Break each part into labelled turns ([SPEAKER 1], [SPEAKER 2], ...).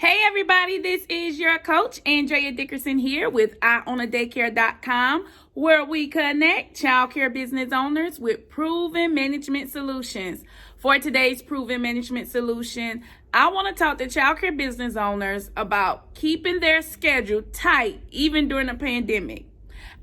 [SPEAKER 1] Hey everybody, this is your coach, Andrea Dickerson here with IOwnADaycare.com, where we connect childcare business owners with proven management solutions. For today's proven management solution, I want to talk to childcare business owners about keeping their schedule tight even during a pandemic.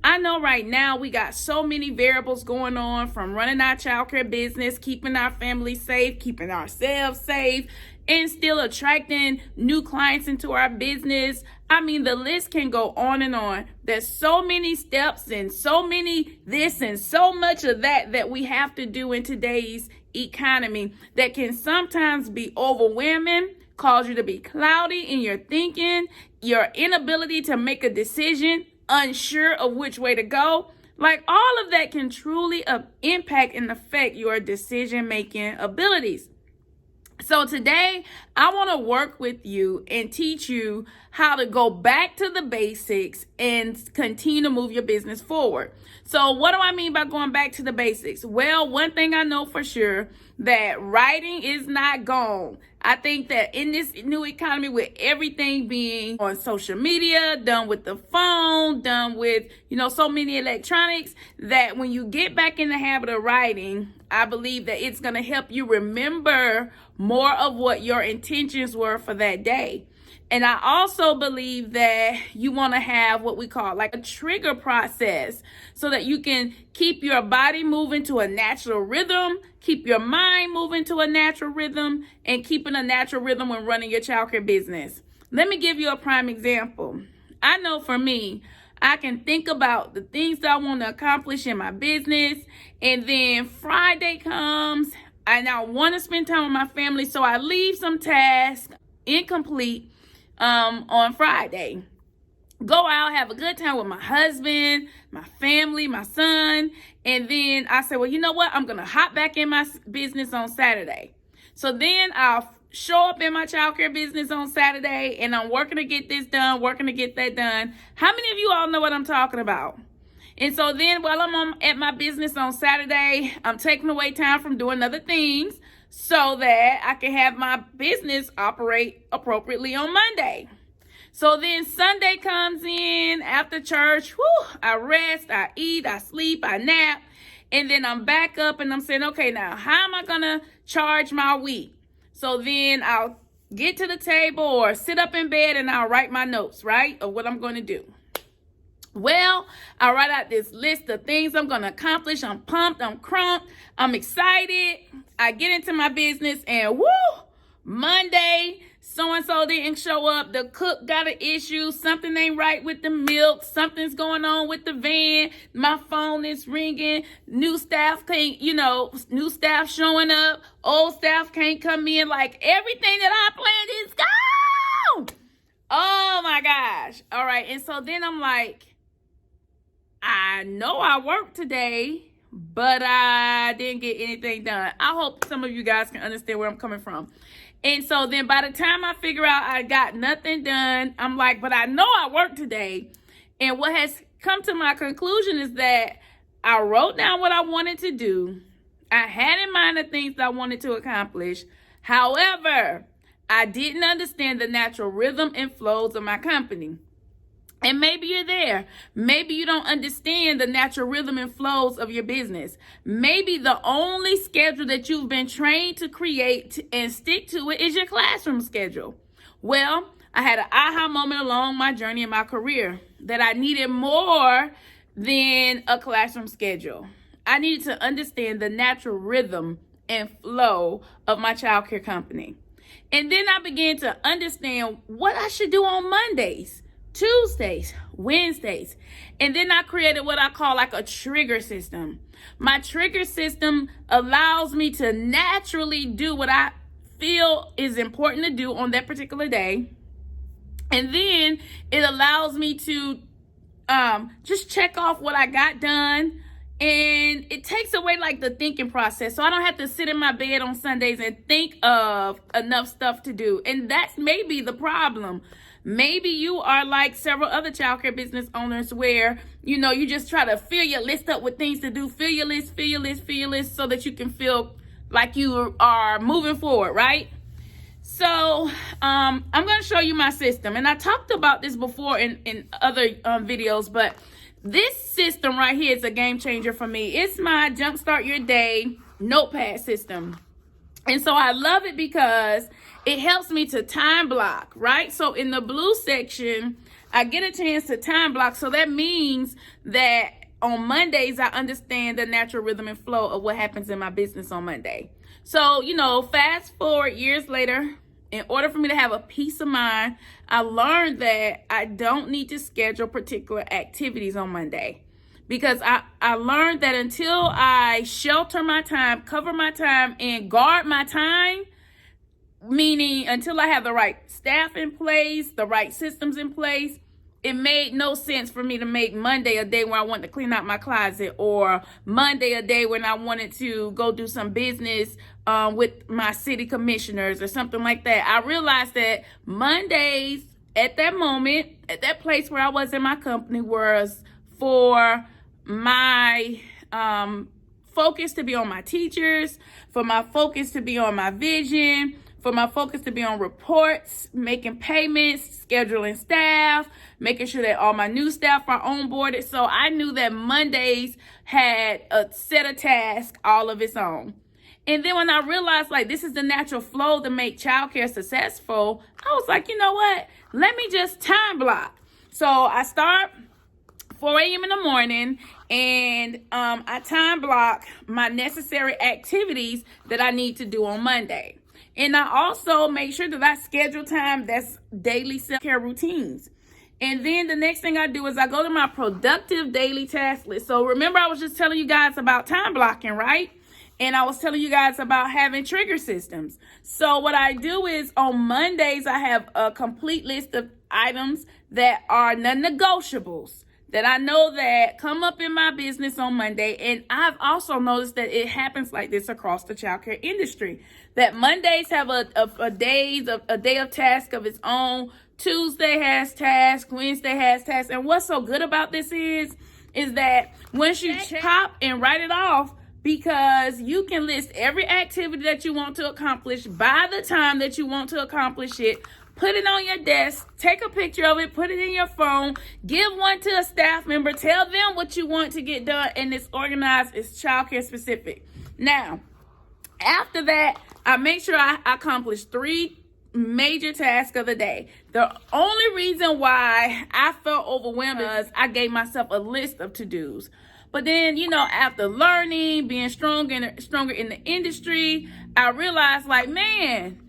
[SPEAKER 1] I know right now we got so many variables going on, from running our childcare business, keeping our family safe, keeping ourselves safe, and still attracting new clients into our business. I mean, the list can go on and on. There's so many steps and so many this and so much of that we have to do in today's economy that can sometimes be overwhelming, cause you to be cloudy in your thinking, your inability to make a decision, unsure of which way to go. Like, all of that can truly impact and affect your decision-making abilities. So today, I want to work with you and teach you how to go back to the basics and continue to move your business forward. So what do I mean by going back to the basics? Well, one thing I know for sure, that writing is not gone. I think that in this new economy, with everything being on social media, done with the phone, done with, so many electronics, that when you get back in the habit of writing, I believe that it's going to help you remember more of what your intentions were for that day. And I also believe that you want to have what we call like a trigger process, so that you can keep your body moving to a natural rhythm, keep your mind moving to a natural rhythm, and keeping a natural rhythm when running your childcare business. Let me give you a prime example. I know for me, I can think about the things that I want to accomplish in my business, and then Friday comes and I want to spend time with my family, so I leave some tasks incomplete on Friday. Go out, have a good time with my husband, my family, my son, and then I say, well, you know what? I'm going to hop back in my business on Saturday. So then I'll show up in my childcare business on Saturday, and I'm working to get this done, working to get that done. How many of you all know what I'm talking about? And so then while I'm at my business on Saturday, I'm taking away time from doing other things so that I can have my business operate appropriately on Monday. So then Sunday comes in after church. I rest, I eat, I sleep, I nap. And then I'm back up and I'm saying, okay, now how am I going to charge my week? So then I'll get to the table or sit up in bed and I'll write my notes, right, of what I'm going to do. Well, I write out this list of things I'm going to accomplish. I'm pumped, I'm crumped, I'm excited. I get into my business and Monday, so-and-so didn't show up. The cook got an issue. Something ain't right with the milk. Something's going on with the van. My phone is ringing. New staff new staff showing up. Old staff can't come in. Like, everything that I planned is gone. Oh my gosh. All right. And so then I'm like, I know I worked today, but I didn't get anything done. I hope some of you guys can understand where I'm coming from. And so then by the time I figure out I got nothing done, I'm like, but I know I worked today. And what has come to my conclusion is that I wrote down what I wanted to do. I had in mind the things that I wanted to accomplish. However, I didn't understand the natural rhythm and flows of my company. And maybe you're there. Maybe you don't understand the natural rhythm and flows of your business. Maybe the only schedule that you've been trained to create and stick to it is your classroom schedule. Well, I had an aha moment along my journey in my career that I needed more than a classroom schedule. I needed to understand the natural rhythm and flow of my childcare company. And then I began to understand what I should do on Mondays, Tuesdays, Wednesdays. And then I created what I call like a trigger system. My trigger system allows me to naturally do what I feel is important to do on that particular day. And then it allows me to just check off what I got done. And it takes away like the thinking process. So I don't have to sit in my bed on Sundays and think of enough stuff to do. And that's maybe the problem. Maybe you are like several other childcare business owners where, you just try to fill your list up with things to do. Fill your list so that you can feel like you are moving forward, right? So I'm going to show you my system. And I talked about this before in other videos, but this system right here is a game changer for me. It's my Jumpstart Your Day notepad system. And so I love it because it helps me to time block, right? So in the blue section, I get a chance to time block. So that means that on Mondays, I understand the natural rhythm and flow of what happens in my business on Monday. So, fast forward years later, in order for me to have a peace of mind, I learned that I don't need to schedule particular activities on Monday. Because I learned that until I shelter my time, cover my time, and guard my time, meaning until I have the right staff in place, the right systems in place, it made no sense for me to make Monday a day where I wanted to clean out my closet, or Monday a day when I wanted to go do some business with my city commissioners or something like that. I realized that Mondays at that moment, at that place where I was in my company, was for my focus to be on my teachers, for my focus to be on my vision, for my focus to be on reports, making payments, scheduling staff, making sure that all my new staff are onboarded. So I knew that Mondays had a set of tasks all of its own. And then when I realized this is the natural flow to make childcare successful, I was like, you know what? Let me just time block. So I start 4 a.m. in the morning, and I time block my necessary activities that I need to do on Monday. And I also make sure that I schedule time that's daily self-care routines. And then the next thing I do is I go to my productive daily task list. So remember, I was just telling you guys about time blocking, right? And I was telling you guys about having trigger systems. So what I do is on Mondays, I have a complete list of items that are non-negotiables that I know that come up in my business on Monday. And I've also noticed that it happens like this across the childcare industry, that Mondays have a day of task of its own. Tuesday has tasks, Wednesday has tasks. And what's so good about this is that once you pop and write it off, because you can list every activity that you want to accomplish by the time that you want to accomplish it. Put it on your desk, take a picture of it, put it in your phone, give one to a staff member, tell them what you want to get done, and it's organized, it's childcare specific. Now, after that, I make sure I accomplish 3 major tasks of the day. The only reason why I felt overwhelmed is I gave myself a list of to-dos. But then, after learning, being stronger in the industry, I realized man,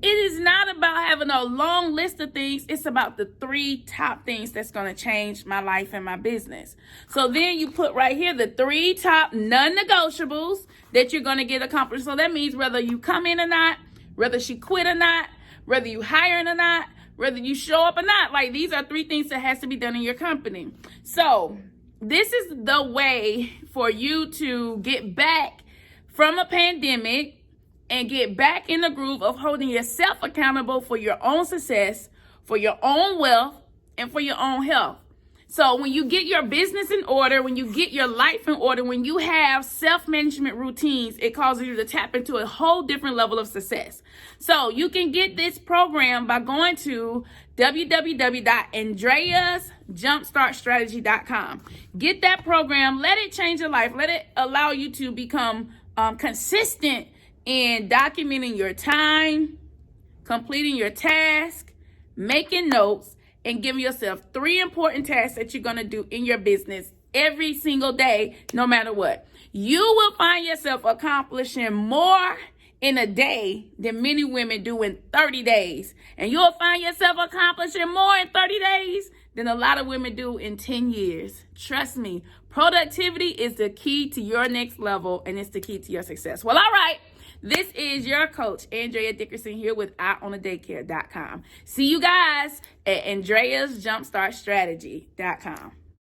[SPEAKER 1] it is not about having a long list of things. It's about the 3 top things that's going to change my life and my business. So then you put right here the 3 top non-negotiables that you're going to get accomplished. So that means whether you come in or not, whether she quit or not, whether you hiring or not, whether you show up or not. These are 3 things that has to be done in your company. So this is the way for you to get back from a pandemic and get back in the groove of holding yourself accountable for your own success, for your own wealth, and for your own health. So when you get your business in order, when you get your life in order, when you have self-management routines, it causes you to tap into a whole different level of success. So you can get this program by going to www.andreasjumpstartstrategy.com. Get that program. Let it change your life. Let it allow you to become consistent in documenting your time, completing your task, making notes, and giving yourself 3 important tasks that you're going to do in your business every single day, no matter what. You will find yourself accomplishing more in a day than many women do in 30 days. And you'll find yourself accomplishing more in 30 days than a lot of women do in 10 years. Trust me, productivity is the key to your next level, and it's the key to your success. Well, all right. This is your coach, Andrea Dickerson, here with IOnADaycare.com. See you guys at AndreasJumpstartStrategy.com.